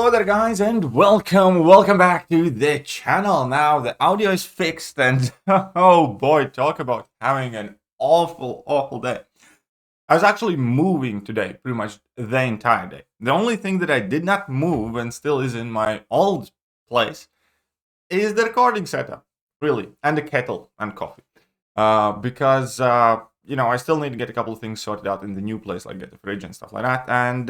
Hello there guys and welcome back to the channel. Now the audio is fixed and oh boy, talk about having an awful day. I was actually moving today pretty much the entire day. The only thing that I did not move and still is in my old place is the recording setup, really, and the kettle and coffee. Because I still need to get a couple of things sorted out in the new place, like get the fridge and stuff like that. And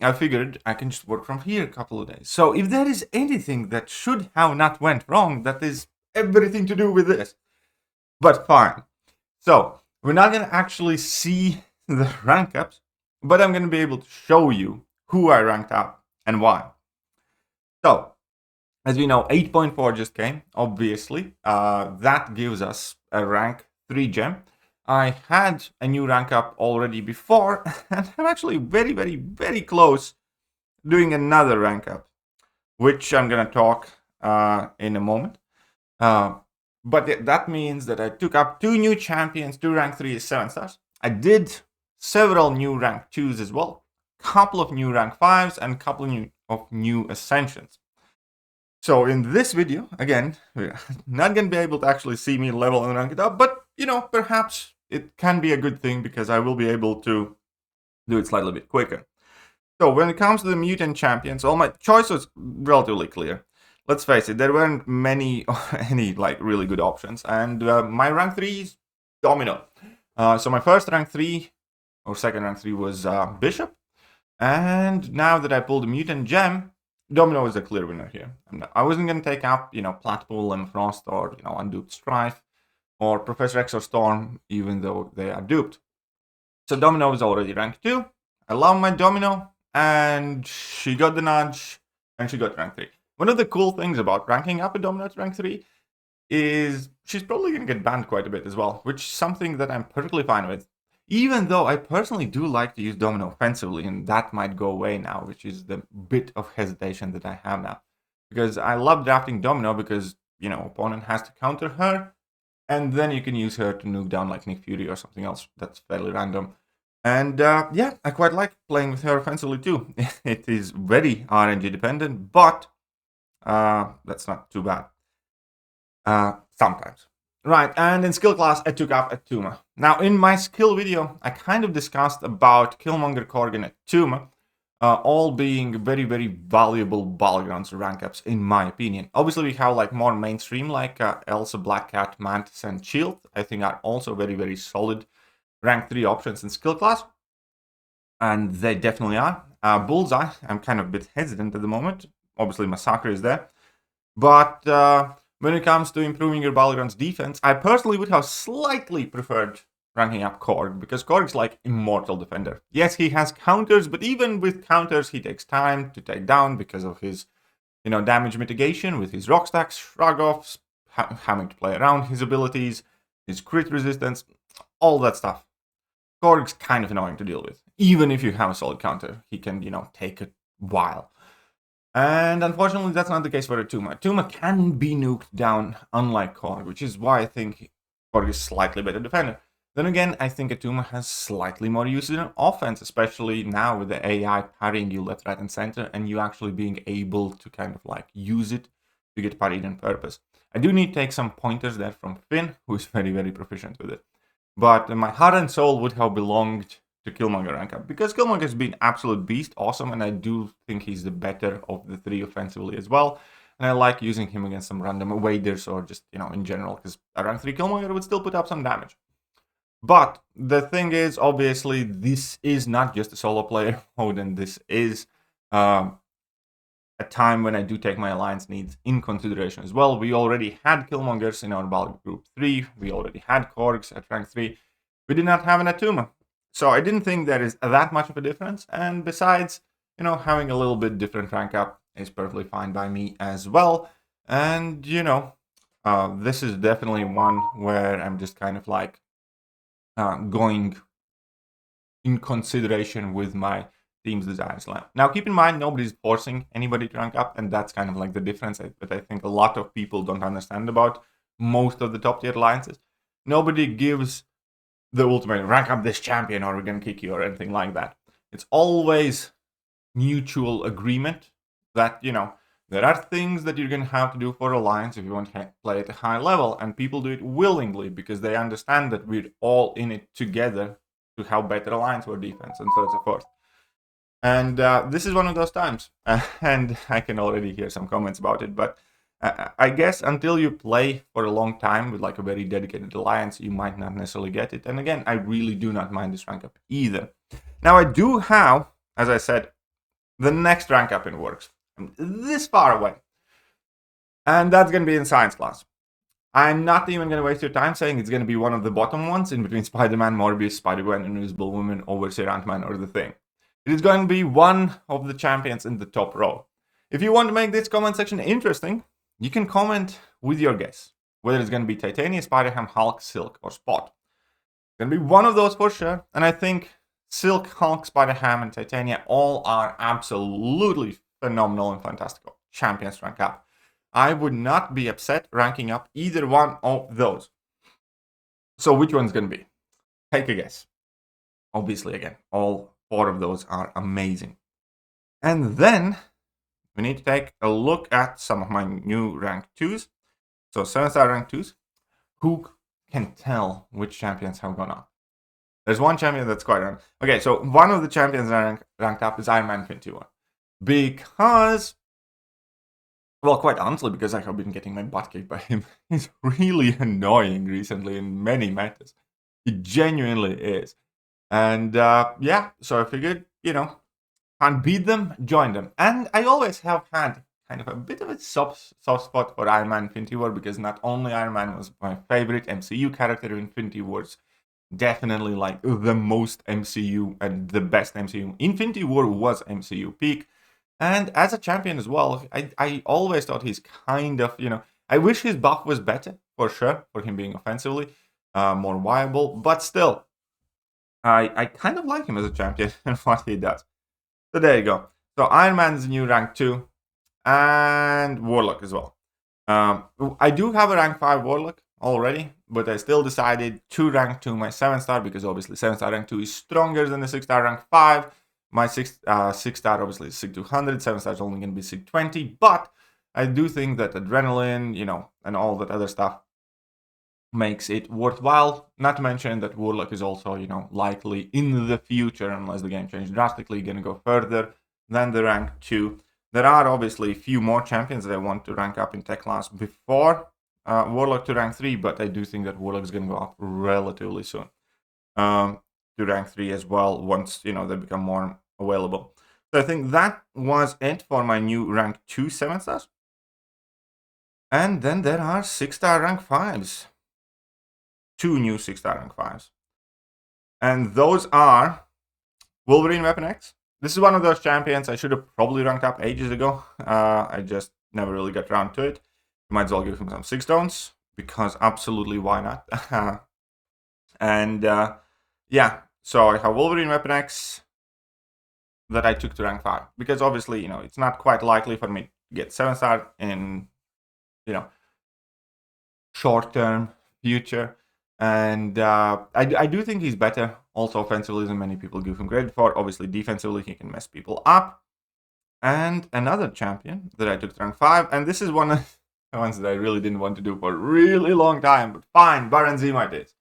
I figured I can just work from here a couple of days. So if there is anything that should have not went wrong, that is everything to do with this. But fine. So we're not going to actually see the rank ups, but I'm going to be able to show you who I ranked up and why. So as we know, 8.4 just came, obviously. That gives us a rank 3 gem. I had a new rank up already before, and I'm actually very close doing another rank up, which I'm going to talk in a moment. But that means that I took up 2 new champions, 2 rank 3s, 7 stars. I did several new rank 2s as well, couple of new rank 5s, and a couple of new ascensions. So in this video, again, we're not going to be able to actually see me level and rank it up, but, perhaps it can be a good thing because I will be able to do it slightly bit quicker. So when it comes to the Mutant champions, all my choice was relatively clear. Let's face it, there weren't any really good options, and my rank 3 is Domino. So my first rank 3, or second rank 3 was Bishop, and now that I pulled the Mutant gem, Domino is a clear winner here. I wasn't going to take up, Platpool and Frost or, Unduped Strife or Professor X or Storm, even though they are duped. So Domino is already rank 2. I love my Domino, and she got the nudge, and she got rank 3. One of the cool things about ranking up a Domino to rank 3 is she's probably going to get banned quite a bit as well, which is something that I'm perfectly fine with. Even though I personally do like to use Domino offensively, and that might go away now, which is the bit of hesitation that I have now. Because I love drafting Domino because, opponent has to counter her, and then you can use her to nuke down like Nick Fury or something else that's fairly random. And I quite like playing with her offensively too. It is very RNG dependent, but that's not too bad. Sometimes. Right, and in skill class, I took up Attuma. Now, in my skill video, I kind of discussed about Killmonger, Korg, and Attuma, all being very valuable battlegrounds rank ups, in my opinion. Obviously, we have more mainstream, like Elsa, Black Cat, Mantis, and Shield. I think are also very solid rank 3 options in skill class, and they definitely are. Bullseye, I'm kind of a bit hesitant at the moment. Obviously, Massacre is there, but when it comes to improving your battleground's defense, I personally would have slightly preferred ranking up Korg, because Korg's like immortal defender. Yes, he has counters, but even with counters, he takes time to take down because of his, damage mitigation with his rock stacks, shrug offs, having to play around his abilities, his crit resistance, all that stuff. Korg's kind of annoying to deal with. Even if you have a solid counter, he can, take a while. And unfortunately, that's not the case for Attuma. Attuma can be nuked down, unlike Korg, which is why I think Korg is slightly better defender. Then again, I think Attuma has slightly more usage in offense, especially now with the AI parrying you left, right, and center, and you actually being able to kind of use it to get parried on purpose. I do need to take some pointers there from Finn, who is very proficient with it. But my heart and soul would have belonged to Killmonger rank up, because Killmonger has been absolute beast, awesome, and I do think he's the better of the 3 offensively as well. And I like using him against some random waders or just, in general, because a rank 3 Killmonger would still put up some damage. But the thing is, obviously, this is not just a solo player mode, and this is a time when I do take my alliance needs in consideration as well. We already had Killmongers in our battle group 3. We already had Korgs at rank 3. We did not have an Attuma. So I didn't think there is that much of a difference. And besides, having a little bit different rank up is perfectly fine by me as well. And, this is definitely one where I'm just kind of going in consideration with my team's desires. Now, keep in mind, nobody's forcing anybody to rank up, and that's kind of the difference that I think a lot of people don't understand about most of the top tier alliances. Nobody gives the ultimate rank up this champion or we're gonna kick you or anything like that. It's always mutual agreement that, there are things that you're going to have to do for Alliance if you want to play at a high level, and people do it willingly because they understand that we're all in it together to help better Alliance or defense, and so on and so forth. And this is one of those times, and I can already hear some comments about it, but I guess until you play for a long time with like a very dedicated Alliance, you might not necessarily get it. And again, I really do not mind this rank up either. Now, I do have, as I said, the next rank up in works. I'm this far away. And that's going to be in science class. I'm not even going to waste your time saying it's going to be one of the bottom ones in between Spider-Man, Morbius, Spider-Gwen, Invisible Woman, Overseer, Ant-Man, or The Thing. It is going to be one of the champions in the top row. If you want to make this comment section interesting, you can comment with your guess, whether it's going to be Titania, Spider-Ham, Hulk, Silk, or Spot. It's going to be one of those for sure, and I think Silk, Hulk, Spider-Ham, and Titania all are absolutely phenomenal and fantastical champions to rank up. I would not be upset ranking up either one of those. So which one's going to be? Take a guess. Obviously, again, all 4 of those are amazing. And then we need to take a look at some of my new rank 2s. So 7-star rank 2s. Who can tell which champions have gone up? There's one champion that's quite random. Okay, so one of the champions that I ranked up is Iron Man 21. Because, well, quite honestly, because I have been getting my butt kicked by him. He's really annoying recently in many metas. He genuinely is. And yeah, so I figured, can't beat them, join them. And I always have had kind of a bit of a soft spot for Iron Man Infinity War, because not only Iron Man was my favorite MCU character, Infinity War's definitely like the most MCU and the best MCU. Infinity War was MCU peak. And as a champion as well, I always thought he's kind of, I wish his buff was better, for sure, for him being offensively more viable. But still, I kind of like him as a champion and what he does. So there you go. So Iron Man's new rank 2 and Warlock as well. I do have a rank 5 Warlock already, but I still decided to rank 2 my 7-star, because obviously 7-star rank 2 is stronger than the 6-star rank 5. My 6-star obviously is SIG 200, 7-star is only going to be SIG 20, but I do think that adrenaline, and all that other stuff makes it worthwhile. Not to mention that Warlock is also, likely in the future, unless the game changes drastically, going to go further than the rank 2. There are obviously a few more champions that I want to rank up in tech class before Warlock to rank 3, but I do think that Warlock is going to go up relatively soon to rank 3 as well, once, they become more available. So I think that was it for my new rank 2 7-stars. And then there are 6-star rank 5s. 2 new 6-star rank 5s. And those are Wolverine Weapon X. This is one of those champions I should have probably ranked up ages ago. I just never really got around to it. Might as well give him some 6 stones, because absolutely why not? And yeah, so I have Wolverine Weapon X that I took to rank 5, because obviously, it's not quite likely for me to get 7-star in, short-term future. And I do think he's better also offensively than many people give him credit for. Obviously, defensively, he can mess people up. And another champion that I took to rank 5, and this is one of the ones that I really didn't want to do for a really long time, but fine, Baron Zemo it is.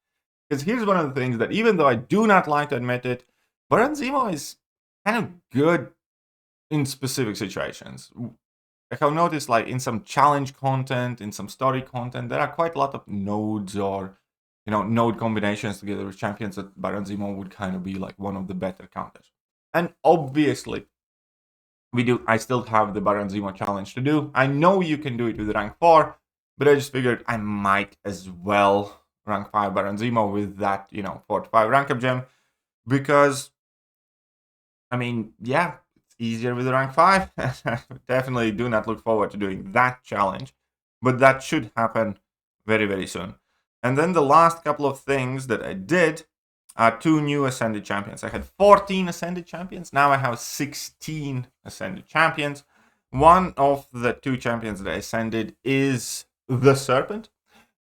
Because here's one of the things that, even though I do not like to admit it, Baron Zemo is kind of good in specific situations. I have noticed, like, in some challenge content, in some story content, there are quite a lot of nodes or node combinations together with champions that Baron Zemo would kind of be like one of the better counters. And obviously, I still have the Baron Zemo challenge to do. I know you can do it with rank 4, but I just figured I might as well rank 5 Baron Zemo with that, 4 to 5 rank up gem, because, yeah, it's easier with the rank 5. Definitely do not look forward to doing that challenge, but that should happen very, very soon. And then the last couple of things that I did are 2 new Ascended champions. I had 14 Ascended champions. Now I have 16 Ascended champions. One of the 2 champions that I ascended is the Serpent.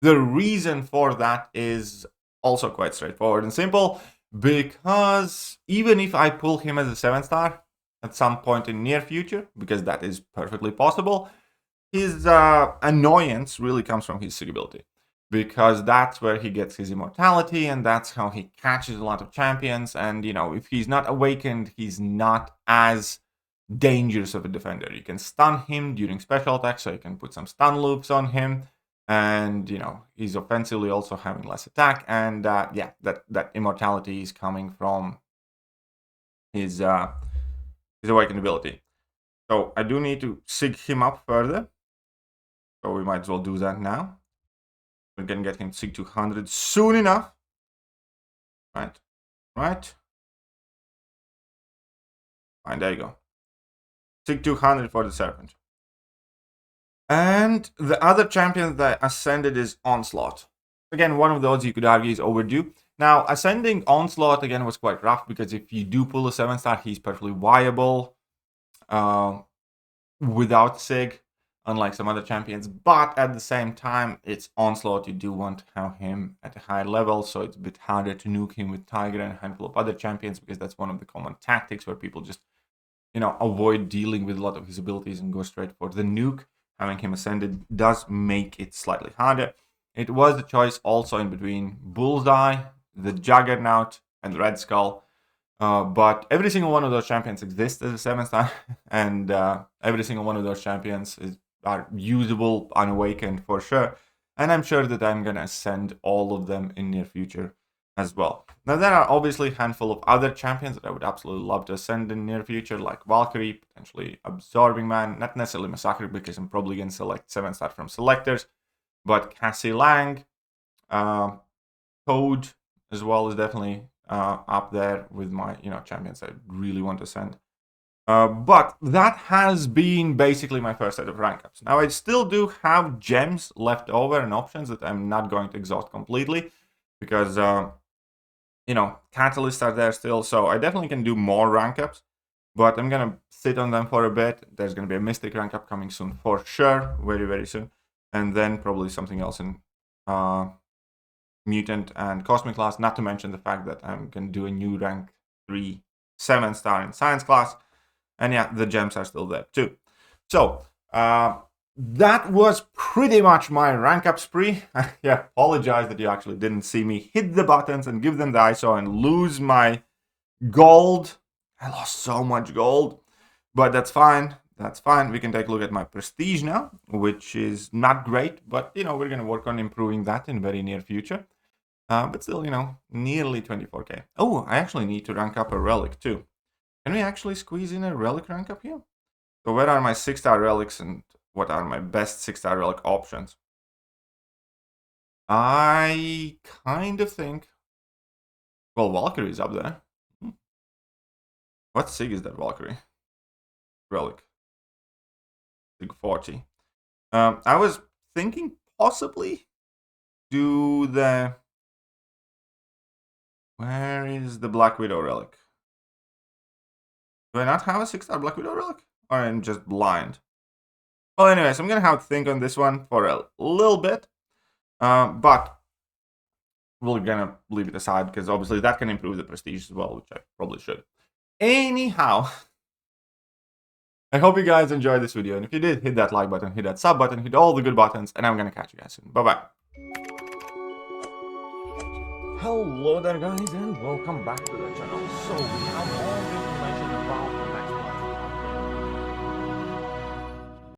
The reason for that is also quite straightforward and simple, because even if I pull him as a 7-star, at some point in near future, because that is perfectly possible. His annoyance really comes from his sig ability, because that's where he gets his immortality, and that's how he catches a lot of champions. And, you know, if he's not awakened, he's not as dangerous of a defender. You can stun him during special attacks, so you can put some stun loops on him. And, you know, he's offensively also having less attack. And, yeah, that immortality is coming from his awakened ability. So I do need to sig him up further. So we might as well do that now. We can get him sig 200 soon enough. Right. Fine, there you go. Sig 200 for the Serpent. And the other champion that ascended is Onslaught. Again, one of those you could argue is overdue. Now, ascending Onslaught again was quite rough, because if you do pull a 7-star, he's perfectly viable without sig, unlike some other champions. But at the same time, it's Onslaught. You do want to have him at a higher level, so it's a bit harder to nuke him with Tiger and a handful of other champions, because that's one of the common tactics where people just, you know, avoid dealing with a lot of his abilities and go straight for the nuke. Having him ascended does make it slightly harder. It was a choice also in between Bullseye, the Juggernaut, and Red Skull. But every single one of those champions exists as a 7-star, and every single one of those champions are usable unawakened for sure. And I'm sure that I'm going to ascend all of them in near future as well. Now, there are obviously a handful of other champions that I would absolutely love to ascend in near future, like Valkyrie, potentially Absorbing Man, not necessarily Massacre, because I'm probably going to select 7-star from selectors, but Cassie Lang, Toad as well is definitely up there with my, you know, champions I really want to send. But that has been basically my first set of rank ups. Now, I still do have gems left over and options that I'm not going to exhaust completely, because, you know, catalysts are there still. So I definitely can do more rank ups, but I'm going to sit on them for a bit. There's going to be a Mystic rank up coming soon for sure, very, very soon. And then probably something else in Mutant and Cosmic class, not to mention the fact that I'm going to do a new rank 3 7-star in Science class. And yeah, the gems are still there too. So that was pretty much my rank up spree. I apologize that you actually didn't see me hit the buttons and give them the ISO and lose my gold. I lost so much gold, but that's fine. That's fine. We can take a look at my prestige now, which is not great, but, you know, we're going to work on improving that in very near future. But still, you know, nearly 24k. Oh, I actually need to rank up a relic too. Can we actually squeeze in a relic rank up here? So where are my 6-star relics and what are my best 6-star relic options? I kind of think, well, Valkyrie is up there. What sig is that Valkyrie? Relic. Sig 40. I was thinking possibly do the... Where is the Black Widow relic? Do I not have a 6-star Black Widow relic? Or I'm just blind? Well, anyways, I'm going to have to think on this one for a little bit. But we're going to leave it aside, because obviously that can improve the prestige as well, which I probably should. Anyhow, I hope you guys enjoyed this video. And if you did, hit that like button, hit that sub button, hit all the good buttons. And I'm going to catch you guys soon. Bye-bye. Hello there guys, and welcome back to the channel. So we have all the information about the next